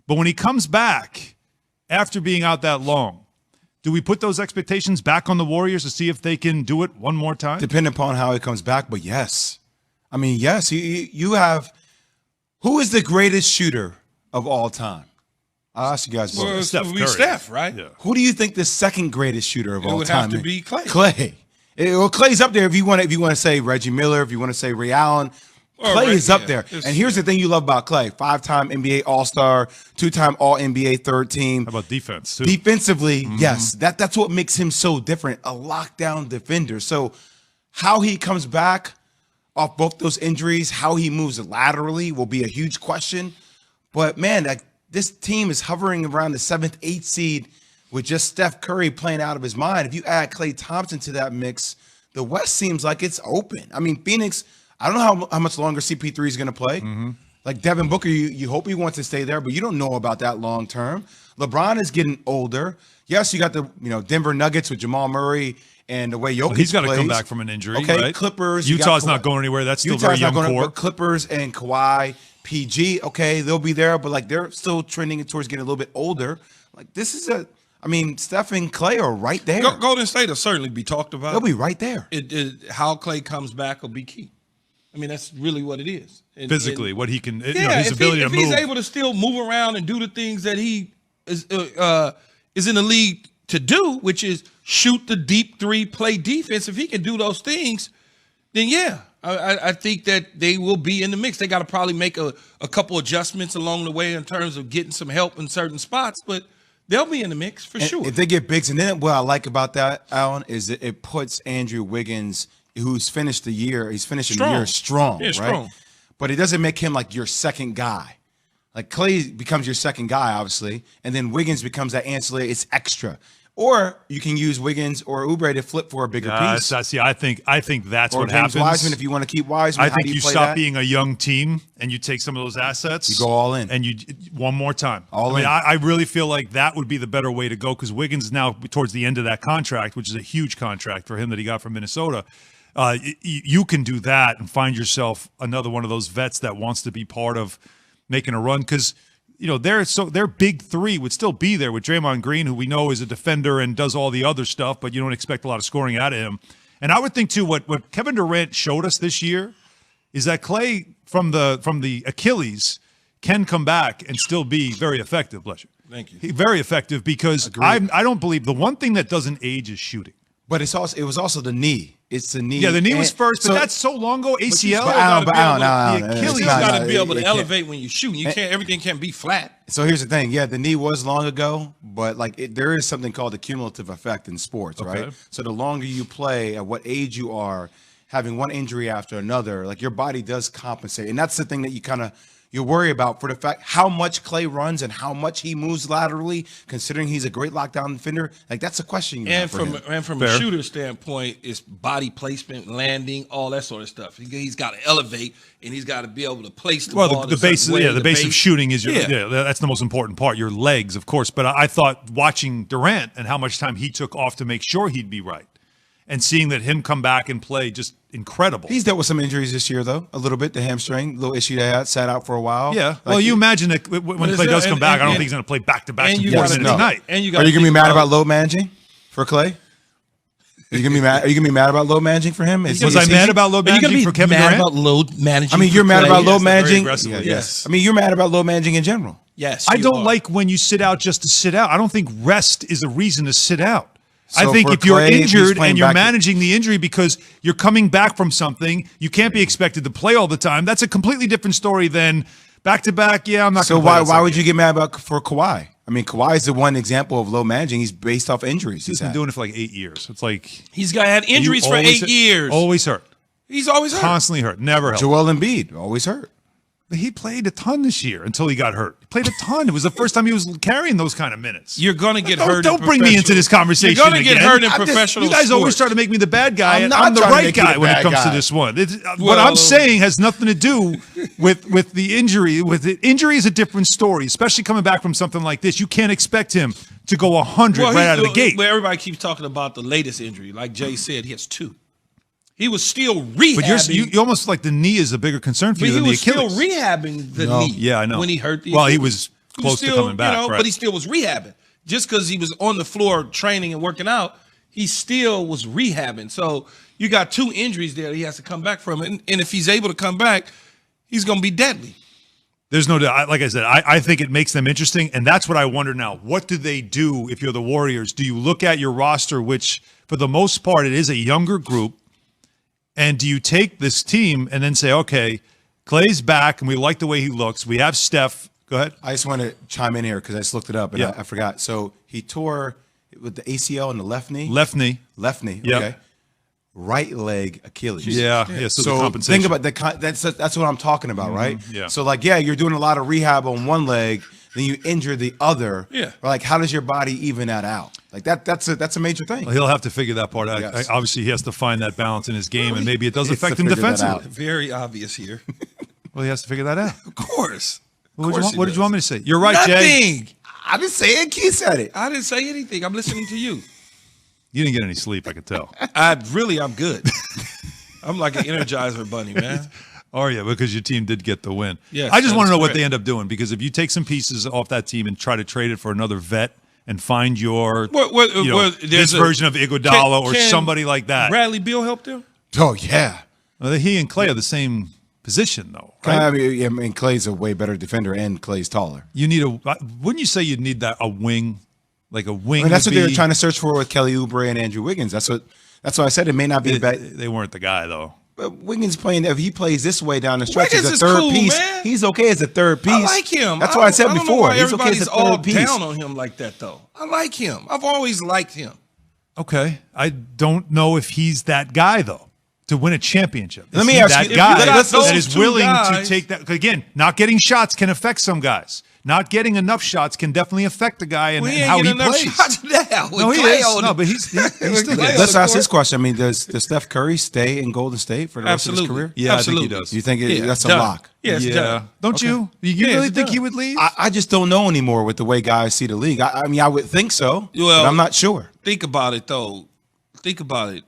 But when he comes back after being out that long, do we put those expectations back on the Warriors to see if they can do it one more time? Depending upon how he comes back, but yes. I mean, yes, you have – who is the greatest shooter of all time? I'll ask you guys. Well, Steph, right? Yeah. Who do you think the second greatest shooter of all time is? It would have to be Clay. Clay. Well, Clay's up there if you want to say Reggie Miller, if you want to say Ray Allen. Clay is up there. And here's the thing you love about Clay. 5-time NBA All-Star, 2-time All-NBA third team. How about defense, too? Defensively, yes. That's what makes him so different, a lockdown defender. So how he comes back off both those injuries, how he moves laterally will be a huge question. But, man, this team is hovering around the 7th, 8th seed with just Steph Curry playing out of his mind. If you add Klay Thompson to that mix, the West seems like it's open. I mean, Phoenix – I don't know how much longer CP3 is going to play. Like Devin Booker, you hope he wants to stay there, but you don't know about that long term. LeBron is getting older. Yes, you got the Denver Nuggets with Jamal Murray and the way Jokic plays. He's got to come back from an injury. Okay, right? Clippers. Utah's not going anywhere. That's still very young core. But Clippers and Kawhi, PG, okay, they'll be there, but like they're still trending towards getting a little bit older. Like this is Steph and Clay are right there. Golden State will certainly be talked about. They'll be right there. How Clay comes back will be key. I mean, that's really what it is. Physically, what he can, his ability to move. If he's able to still move around and do the things that he is in the league to do, which is shoot the deep three, play defense, if he can do those things, then yeah, I think that they will be in the mix. They got to probably make a couple adjustments along the way in terms of getting some help in certain spots, but they'll be in the mix for sure. If they get bigs, and then what I like about that, Alan, is that it puts Andrew Wiggins – who's finished the year, he's finishing the year strong, right? Strong. But it doesn't make him like your second guy. Like Clay becomes your second guy, obviously, and then Wiggins becomes that ancillary. It's extra. Or you can use Wiggins or Oubre to flip for a bigger piece. See, I think that's or what James happens. Wiseman, if you want to keep Wiseman, I think you stop that? being a young team and you take some of those assets. You go all in. And you one more time. All in. I really feel like that would be the better way to go because Wiggins is now towards the end of that contract, which is a huge contract for him that he got from Minnesota. You can do that and find yourself another one of those vets that wants to be part of making a run because their big three would still be there with Draymond Green, who we know is a defender and does all the other stuff, but you don't expect a lot of scoring out of him. And I would think too, what Kevin Durant showed us this year is that Clay from the Achilles can come back and still be very effective. Bless you. Thank you. Very effective because I don't believe the one thing that doesn't age is shooting. But it was also the knee. It's the knee. Yeah, the knee was first, but that's so long ago. ACL. The Achilles got to be able to elevate when you shoot. You can't. Everything can't be flat. So here's the thing. Yeah, the knee was long ago, but there is something called the cumulative effect in sports, right? So the longer you play, at what age you are, having one injury after another, like your body does compensate, and that's the thing that you worry about for the fact how much Clay runs and how much he moves laterally, considering he's a great lockdown defender. Like that's a question. And from a shooter standpoint, it's body placement, landing, all that sort of stuff. He's got to elevate and he's got to be able to place the ball. The base of shooting is that's the most important part. Your legs, of course. But I thought watching Durant and how much time he took off to make sure he'd be right. And seeing that him come back and play just incredible. He's dealt with some injuries this year, though, a little bit. The hamstring, little issue they had, sat out for a while. Yeah. Well, you imagine that when Clay does come back, I don't think he's going to play back-to-back 4 minutes a night. Are you going to be mad about load managing for Clay? Are you going to be mad about load managing for him? Was I mad about load managing for Kevin Durant? About load managing? I mean, you're mad about load managing. Yes. I mean, you're mad about load managing in general. Yes. I don't like when you sit out just to sit out. I don't think rest is a reason to sit out. So I think if you're injured and you're managing the injury because you're coming back from something, you can't be expected to play all the time. That's a completely different story than back-to-back. Yeah, I'm not going to play. So why would you get mad for Kawhi? I mean, Kawhi is the one example of low managing. He's based off injuries. He's been doing it for like 8 years. It's like he's had injuries for 8 years. Always hurt. He's always hurt. Constantly hurt. Never hurt. Joel Embiid, always hurt. But he played a ton this year until he got hurt. He played a ton. It was the first time he was carrying those kind of minutes. You're going to get hurt. Don't bring me into this conversation. You're going to get hurt in professional You guys sports. always try to make me the bad guy, and I'm the right guy when it comes to this one. What I'm saying has nothing to do with the injury. Injury is a different story, especially coming back from something like this. You can't expect him to go 100 right out of the gate. Well, everybody keeps talking about the latest injury. Like Jay said, he has 2. He was still rehabbing. But you almost like the knee is a bigger concern for you than the Achilles. He was still rehabbing the knee. Yeah, I know. When he hurt the Achilles. He was close to coming back. Right. But he still was rehabbing. Just because he was on the floor training and working out, he still was rehabbing. So you got 2 injuries there that he has to come back from. And if he's able to come back, he's going to be deadly. There's no doubt. Like I said, I think it makes them interesting, and that's what I wonder now. What do they do if you're the Warriors? Do you look at your roster, which for the most part it is a younger group, and do you take this team and then say, okay, Klay's back, and we like the way he looks. We have Steph. Go ahead. I just want to chime in here because I just looked it up and I forgot. So he tore with the ACL in the left knee. Left knee. Yep. Okay. Right leg Achilles. Yeah. So the compensation. Think about that's what I'm talking about, right? Yeah. So you're doing a lot of rehab on one leg, then you injure the other. Yeah. Like, how does your body even that out? Like that's a major thing. Well, he'll have to figure that part out. Yes. Obviously, he has to find that balance in his game, and maybe it does affect him defensively. Very obvious here. Well, he has to figure that out. Of course. What did you want me to say? You're right, Nothing. Jay. I didn't say it. Keith said it. I didn't say anything. I'm listening to you. You didn't get any sleep, I could tell. I'm good. I'm like an Energizer bunny, man. Oh, yeah, because your team did get the win. Yes, I just want to know what correct. they end up doing, because if you take some pieces off that team and try to trade it for another vet and find your this version of Iguodala or somebody like that. Bradley Beal help them? Oh yeah. Well, he and Klay are the same position, though. Right? I mean, Klay's a way better defender, and Klay's taller. You need wouldn't you say you'd need a wing? Like a wing. I mean, that's what they were trying to search for with Kelly Oubre and Andrew Wiggins. That's what I said. It may not be bad. They weren't the guy, though. But Wiggins playing, if he plays this way down the stretch as a Wiggins third is cool, piece, man. he's okay as a third piece. I like him. That's what I said before. Know why He's okay as a everybody's all third piece. down on him like that, though. I like him. I've always liked him. Okay. I don't know if he's that guy, though, to win a championship. Let me ask you, guy that is willing to take that. Again, not getting shots can affect some guys. Not getting enough shots can definitely affect the guy and how he plays. Shots now No, he is. No, but he's still Clay good. Let's ask this question. I mean, does Steph Curry stay in Golden State for the rest of his career? Yeah, Absolutely. I think he does. You think that's a done. lock? Yeah, it's done. Don't you? You really think he would leave? I just don't know anymore with the way guys see the league. I mean, I would think so, Well, but I'm not sure. Think about it, though. Think about it.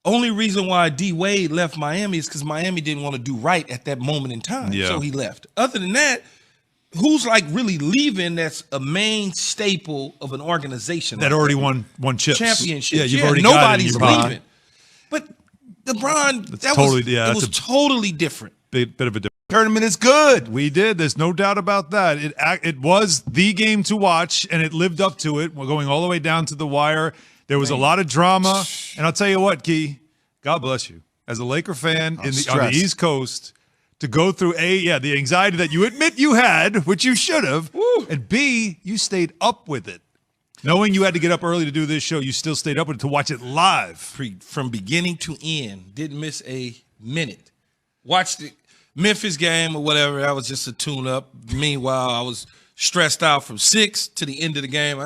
Only reason why D Wade left Miami is because Miami didn't want to do right at that moment in time. Yeah. So he left. Other than that, who's like really leaving that's a main staple of an organization that like already won chips. championships? Yeah, you've already got nobody's it in your mind. leaving. But LeBron, that totally- was totally different. Bit of a difference. Tournament is good. We did. There's no doubt about that. It was the game to watch, and it lived up to it. We're going all the way down to the wire. There was a lot of drama, and I'll tell you what, Key, God bless you. As a Laker fan on the East Coast, to go through the anxiety that you admit you had, which you should have, and B, you stayed up with it. Knowing you had to get up early to do this show, you still stayed up with it to watch it live. From beginning to end, didn't miss a minute. Watched the Memphis game or whatever. That was just a tune-up. Meanwhile, I was stressed out from 6 to the end of the game.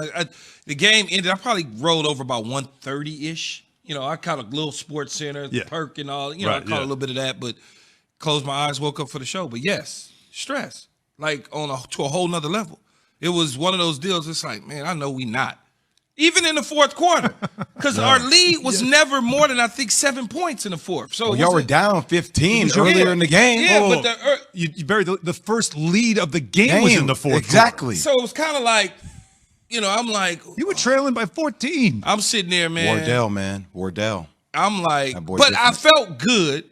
The game ended. I probably rolled over about 1:30-ish. You know, I caught a little Sports Center, perk and all. You know, I caught a little bit of that, but closed my eyes, woke up for the show. But yes, stress, like to a whole nother level. It was one of those deals. It's like, man, I know we not. Even in the fourth quarter, because our lead was never more than, I think, 7 points in the fourth. So y'all were down 15 earlier in the game. Yeah, but you buried the first lead of the game was in the fourth. Exactly. So it was kind of like, you know, I'm like, you were trailing by 14. I'm sitting there, man. Wardell. I'm like, but different. I felt good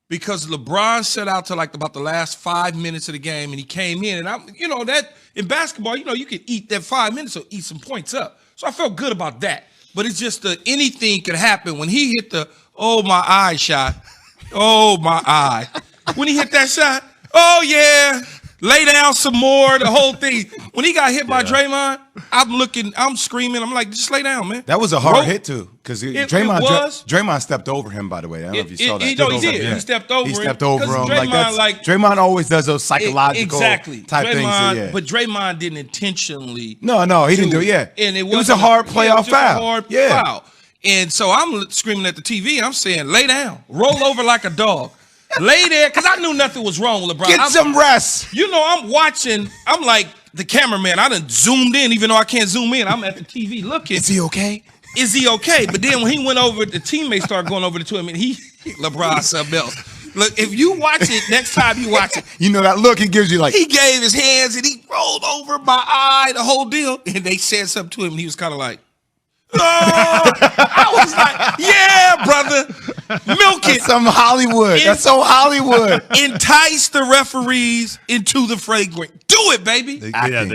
because LeBron set out to like about the last 5 minutes of the game, and he came in, and I'm, you know, that in basketball, you know, you can eat that 5 minutes or eat some points up. So I felt good about that. But it's just anything could happen when he hit the my eye shot. Oh my eye. When he hit that shot, oh yeah. Lay down some more, the whole thing. When he got hit by Draymond, I'm screaming. I'm like, just lay down, man. That was a hard hit, too, because Draymond stepped over him, by the way. I don't know if you saw that. He did. Yeah. He stepped over him. He stepped over him. Draymond, Draymond always does those psychological type things. But Draymond didn't intentionally. No, he didn't do it. Yeah. And it was a hard playoff foul. Foul. And so I'm screaming at the TV. I'm saying, lay down. Roll over like a dog. Lay there, because I knew nothing was wrong with LeBron. Get some rest. You know, I'm watching. I'm like the cameraman. I done zoomed in, even though I can't zoom in. I'm at the TV looking. Is he okay? Is he okay? But then when he went over, the teammates started going over to him, and LeBron something else. Look, if you watch it, next time you watch it, You know that look he gives you, like, he gave his hands and he rolled over my eye, the whole deal. And they said something to him and he was kind of like, oh, I was like, yeah, brother, milk it. some Hollywood. That's so Hollywood. Entice the referees into the flagrant. Do it, baby. They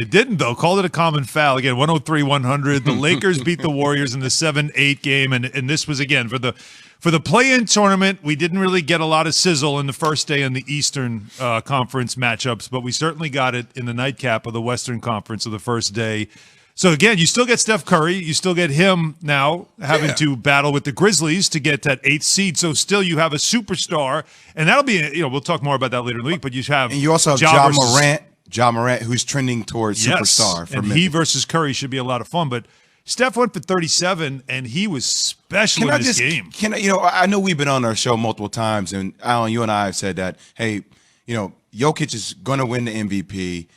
didn't, though. Called it a common foul. Again, 103-100. The Lakers beat the Warriors in the 7-8 game. And this was, again, for the play-in tournament, we didn't really get a lot of sizzle in the first day in the Eastern Conference matchups, but we certainly got it in the nightcap of the Western Conference of the first day. So, again, you still get Steph Curry. You still get him now having to battle with the Grizzlies to get that 8th seed. So, still you have a superstar. And that'll be, we'll talk more about that later in the week, but you have – And you also have Ja Morant, who's trending towards superstar. For and he versus Curry should be a lot of fun. But Steph went for 37, and he was special in this game. I know we've been on our show multiple times, and Alan, you and I have said that, hey, Jokic is going to win the MVP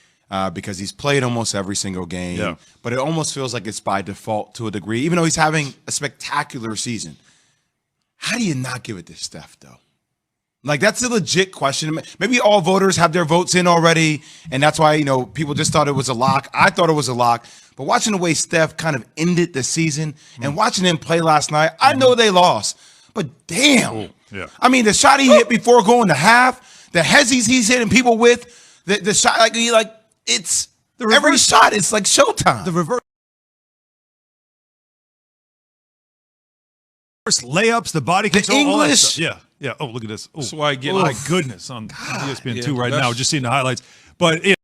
because he's played almost every single game. Yeah. But it almost feels like it's by default to a degree, even though he's having a spectacular season. How do you not give it to Steph, though? Like, that's a legit question. Maybe all voters have their votes in already, and that's why, people just thought it was a lock. I thought it was a lock. But watching the way Steph kind of ended the season and watching him play last night, I know they lost. But damn. Yeah. I mean, the shot he hit before going to half, the hezzies he's hitting people with, the shot, it's every shot, it's like showtime. The reverse layups, the body control, all that stuff. Yeah. Yeah. Oh, look at this. Oh, That's why I get my goodness on ESPN2 right now, just seeing the highlights. But